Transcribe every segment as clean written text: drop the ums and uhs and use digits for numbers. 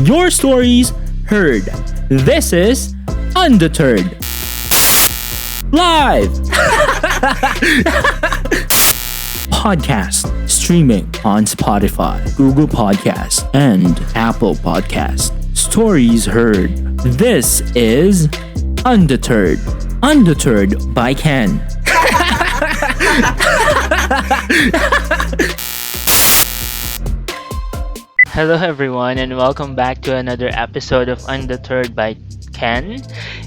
Your stories heard. This is Undeterred. Live! Podcast streaming on Spotify, Google Podcast, and Apple Podcast. Stories heard. This is Undeterred. Undeterred by Ken. Hello everyone and welcome back to another episode of Undeterred by Ken.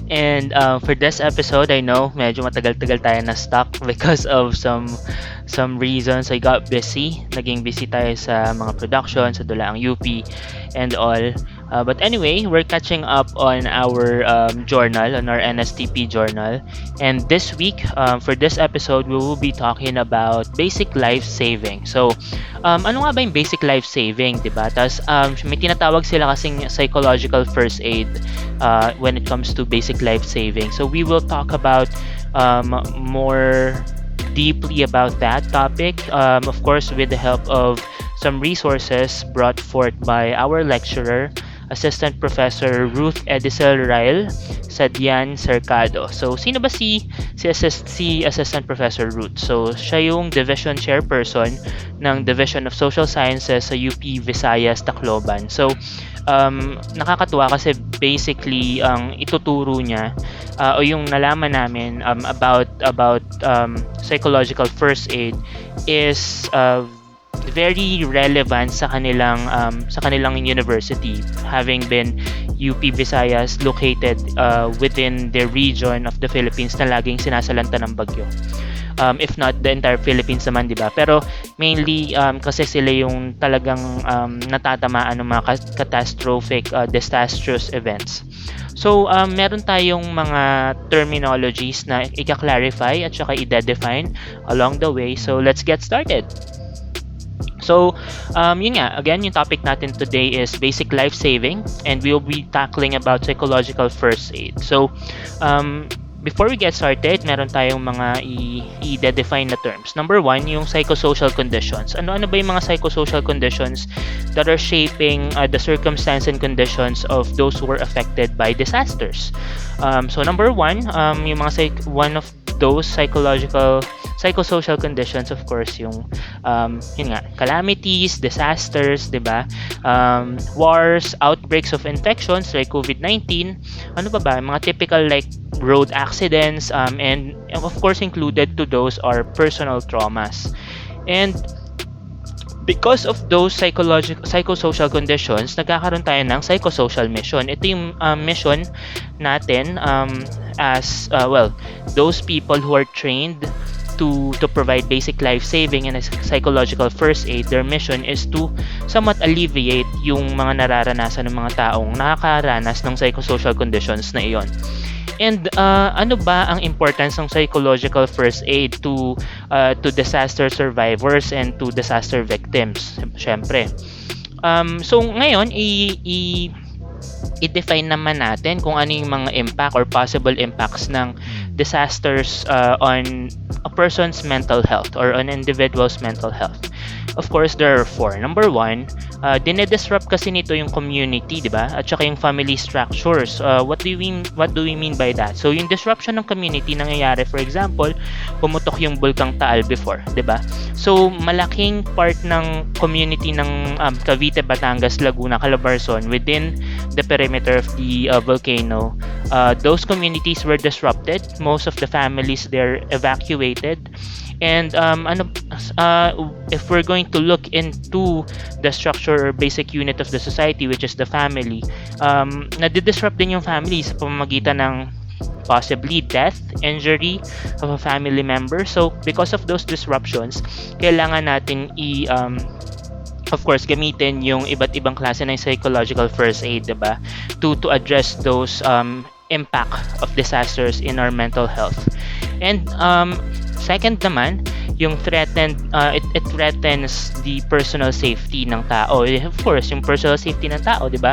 And for this episode, I know medyo matagal-tagal tayo na stuck because of some reasons. I got busy. Naging busy tayo sa mga production, sa Dulaang UP and all. But anyway, we're catching up on our journal, on our NSTP journal. And this week, for this episode, we will be talking about basic life saving. So, ano nga ba yung basic life saving, diba? Tapos, may tinatawag sila kasing psychological first aid when it comes to basic life saving. So, we will talk about more deeply about that topic, of course, with the help of some resources brought forth by our lecturer, Assistant Professor Ruth Edisel Ryle Sadian Cercado. So, sino ba si Assistant Professor Ruth? So, siya yung Division Chairperson ng Division of Social Sciences sa UP Visayas, Tacloban. So, nakakatuwa kasi basically ang ituturo niya o yung nalaman namin about psychological first aid is very relevant sa kanilang university, having been UP Visayas located within the region of the Philippines na laging sinasalanta ng bagyo. If not the entire Philippines naman, di ba? Pero mainly kasi sila yung talagang natatamaan ng mga catastrophic, disastrous events. So, meron tayong mga terminologies na i-clarify at saka i-define along the way. So, let's get started. So, yun nga, again, yung topic natin today is basic life saving, and we'll be tackling about psychological first aid. So, before we get started, meron tayong mga i-define na terms. Number one, yung psychosocial conditions. Ano ba yung mga psychosocial conditions that are shaping the circumstance and conditions of those who were affected by disasters? So, number one, yung mga one of those psychosocial conditions, of course, yung yun nga, calamities, disasters, diba? Wars, outbreaks of infections like COVID-19. Ano ba? Mga typical like road accidents, and of course included to those are personal traumas. And because of those psychosocial conditions, nagkakaroon tayo ng psychosocial mission. Ito yung mission natin as those people who are trained to provide basic life saving and psychological first aid. Their mission is to somewhat alleviate yung mga nararanasan ng mga taong nakakaranas ng psychosocial conditions na iyon. And ano ba ang importance ng psychological first aid to disaster survivors and to disaster victims? Syempre. So ngayon i-define naman natin kung ano yung mga impact or possible impacts ng disasters on a person's mental health or an individual's mental health. Of course, there are four. Number one, dinedisrupt kasi nito yung community, di ba? At saka yung family structures. What do we mean by that? So, yung disruption ng community nangyayari, for example, pumutok yung bulkang Taal before, di ba? So, malaking part ng community ng Cavite, Batangas, Laguna, Calabarzon within the perimeter of the volcano, those communities were disrupted. Most of the families there evacuated. And if we're going to look into the structure or basic unit of the society, which is the family, nadidisrupt din yung family sa pamamagitan ng possibly death, injury of a family member. So, because of those disruptions, kailangan natin of course, gamitin yung iba't ibang klase ng psychological first aid, diba? To address those impact of disasters in our mental health. And second naman, yung it threatens the personal safety ng tao. Of course, yung personal safety ng tao, 'di ba?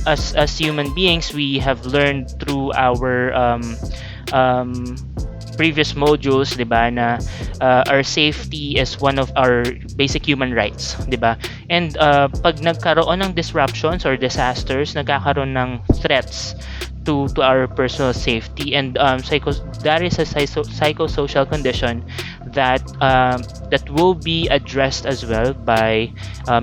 As human beings, we have learned through our previous modules, 'di ba, na our safety is one of our basic human rights, 'di ba? And pag nagkaroon ng disruptions or disasters, nagkakaroon ng threats to our personal safety, and that is a psychosocial condition that will be addressed as well by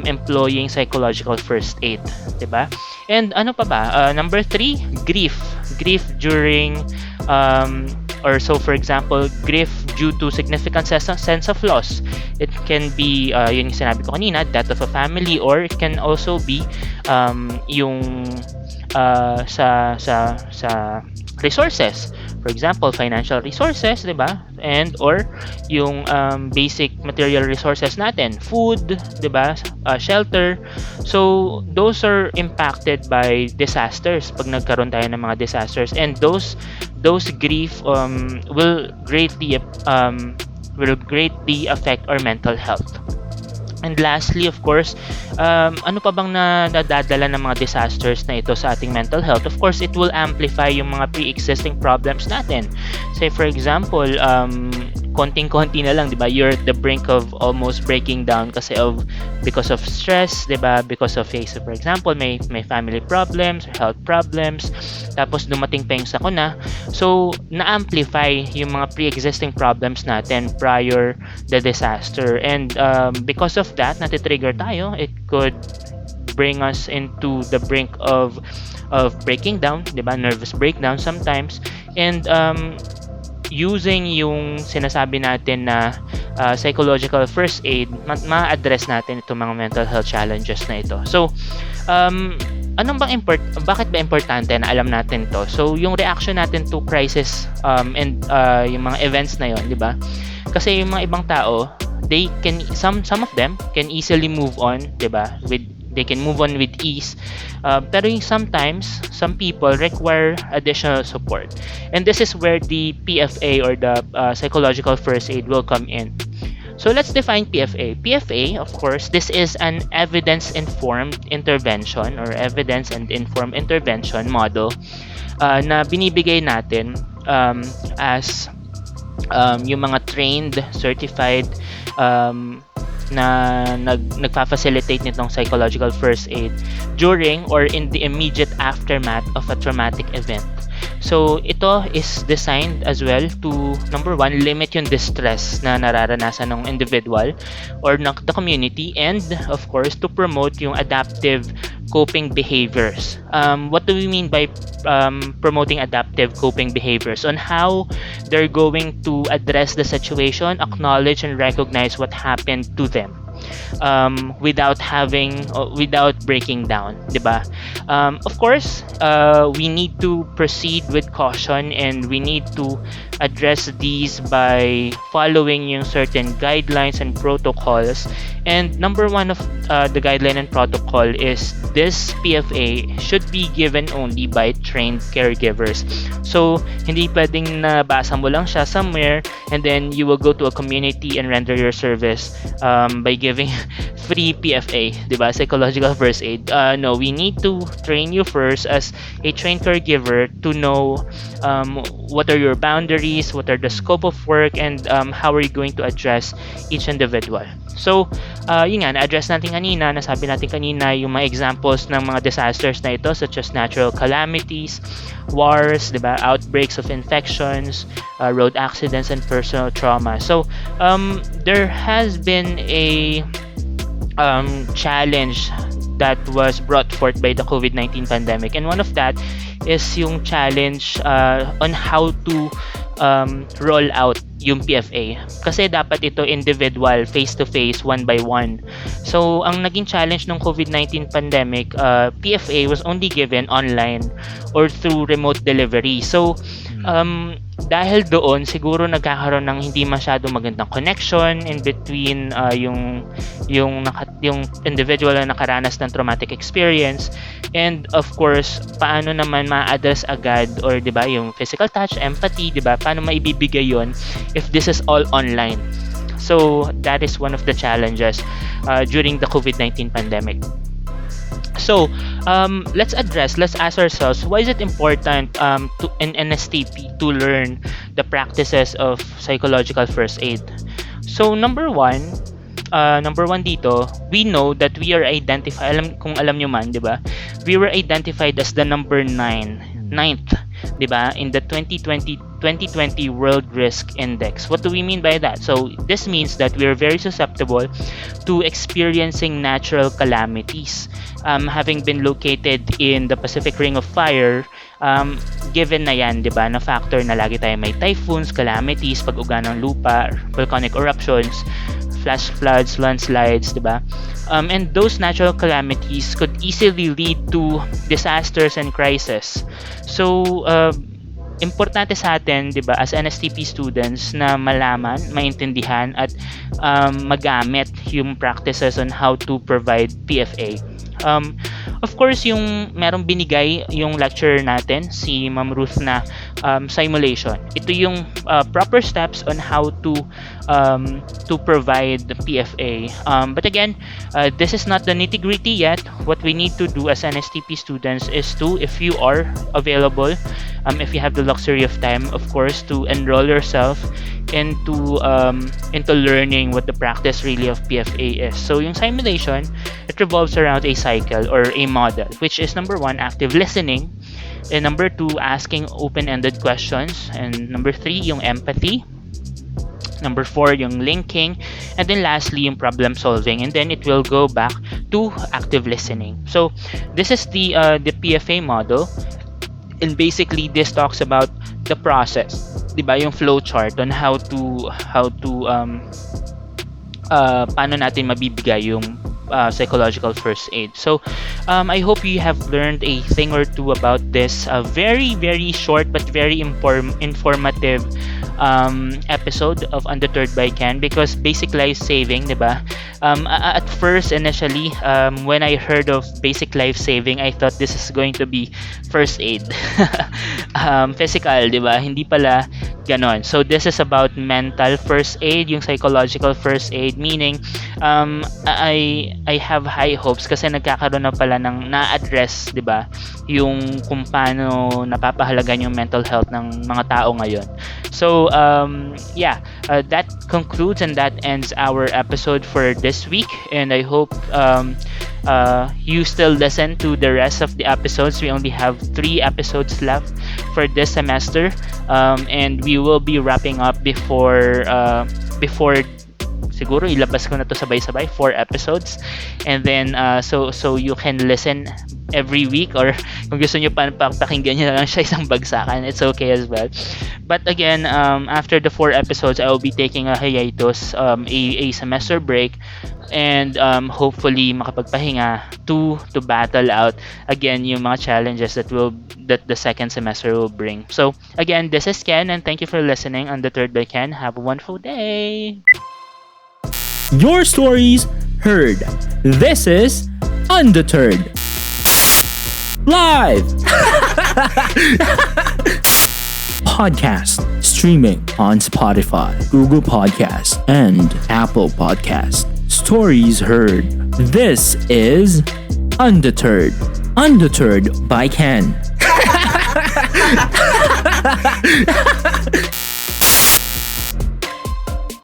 employing psychological first aid, 'di ba? And ano pa ba? Number three, grief during or so for example, grief due to significant sense of loss. It can be yun yung sinabi ko kanina, death of a family, or it can also be yung sa resources. For example, financial resources, 'di ba? And or yung basic material resources natin, food, 'di ba? Shelter. So those are impacted by disasters pag nagkaroon tayo ng mga disasters, and those grief will greatly affect our mental health. And lastly, of course, ano pa bang nadadala ng mga disasters na ito sa ating mental health? Of course, it will amplify yung mga pre-existing problems natin. Say, for example, konting-konti na lang, 'di ba? You're at the brink of almost breaking down because of stress, 'di ba? Because of, say, for example, may family problems or health problems, tapos dumating pa yung sakuna. So, na-amplify yung mga pre-existing problems natin prior the disaster. And because of that, natitrigger tayo. It could bring us into the brink of breaking down, 'di ba? Nervous breakdown sometimes. And using yung sinasabi natin na psychological first aid, ma-address natin itong mga mental health challenges na ito. So, bakit ba importante na alam natin to? So, yung reaction natin to crisis and yung mga events na yon, di ba? Kasi yung mga ibang tao, some of them can easily move on, di ba? They can move on with ease. Pero sometimes, some people require additional support. And this is where the PFA or the psychological first aid will come in. So let's define PFA. PFA, of course, this is an evidence-informed intervention or evidence and informed intervention model na binibigay natin as yung mga trained, certified na nagfa-facilitate nitong psychological first aid during or in the immediate aftermath of a traumatic event. So, ito is designed as well to, number one, limit yung distress na nararanasan ng individual or ng the community, and, of course, to promote yung adaptive coping behaviors. What do we mean by promoting adaptive coping behaviors? On how they're going to address the situation, acknowledge and recognize what happened to them. Without breaking down, 'di ba? Of course, we need to proceed with caution, and we need to address these by following yung certain guidelines and protocols. And number one of the guideline and protocol is this PFA should be given only by trained caregivers. So, hindi pwedeng nabasa mo lang siya somewhere and then you will go to a community and render your service by giving free PFA, di ba? Psychological first aid. No, we need to train you first as a trained caregiver to know what are your boundaries, what are the scope of work, and how are you going to address each individual. So, yun nga, na-address natin kanina, nasabi natin kanina yung mga examples ng mga disasters na ito, such as natural calamities, wars, di ba? Outbreaks of infections, road accidents, and personal trauma. So, there has been a challenge that was brought forth by the COVID-19 pandemic, and one of that is yung challenge on how to roll out yung PFA. Kasi dapat ito individual, face-to-face, one by one. So, ang naging challenge ng COVID-19 pandemic, PFA was only given online or through remote delivery. So, dahil doon, siguro nagkakaroon ng hindi masyadong magandang connection in between yung individual na nakaranas ng traumatic experience. And of course, paano naman ma-address agad, or 'di ba, yung physical touch, empathy, 'di ba? Paano maibibigay yon if this is all online? So, that is one of the challenges during the COVID-19 pandemic. So, let's ask ourselves, why is it important in NSTP to learn the practices of psychological first aid. So number one dito, we know that we are identified, kung alam nyo man, di ba? We were identified as the number 9th, di ba? In the 2020 World Risk Index. What do we mean by that? So this means that we are very susceptible to experiencing natural calamities. Having been located in the Pacific Ring of Fire, given na yan, di ba, na factor na lagi tayo may typhoons, calamities, pag-uga ng lupa, volcanic eruptions, flash floods, landslides, di ba? And those natural calamities could easily lead to disasters and crises. So, importante sa atin, di ba, as NSTP students na malaman, maintindihan, at magamit yung practices on how to provide PFA. Of course, yung merong binigay yung lecturer natin, si Ma'am Ruth, na simulation. Ito yung proper steps on how to provide the PFA. But again, this is not the nitty-gritty yet. What we need to do as NSTP students is to, if you are available, if you have the luxury of time, of course, to enroll yourself into learning what the practice really of PFA is. So yung simulation, it revolves around a cycle or a model, which is number 1, active listening, and number 2, asking open-ended questions, and number 3, yung empathy, number 4, yung linking, and then lastly, yung problem solving, and then it will go back to active listening. So this is the PFA model, and basically this talks about the process, di ba, yung flow chart on how to paano natin mabibigay yung psychological first aid. So I hope you have learned a thing or two about this very very short but very informative episode of Undeterred by Ken, because basic life saving, diba? At first, initially, when I heard of basic life saving, I thought this is going to be first aid. Physical, diba? Hindi pala ganon. So this is about mental first aid, yung psychological first aid, meaning I have high hopes kasi nagkakaroon na pala ng na-address, diba? Yung kung paano napapahalagan yung mental health ng mga tao ngayon. So that concludes and that ends our episode for this week, and I hope you still listen to the rest of the episodes. We only have 3 episodes left for this semester, and we will be wrapping up before siguro ilabas ko na to sabay-sabay 4 episodes, and then so you can listen every week, or kung gusto nyo pakinggan nyo na lang siya isang bagsakan, it's okay as well. But again, after the 4 episodes, I will be taking a hiatus, a semester break, and hopefully makapagpahinga to battle out again yung mga challenges that the second semester will bring. So again, this is Ken, and thank you for listening. Undeterred by Ken. Have a wonderful day. Your stories heard. This is Undeterred Live Podcast streaming on Spotify, Google Podcast, and Apple Podcast. Stories heard. This is Undeterred by Ken.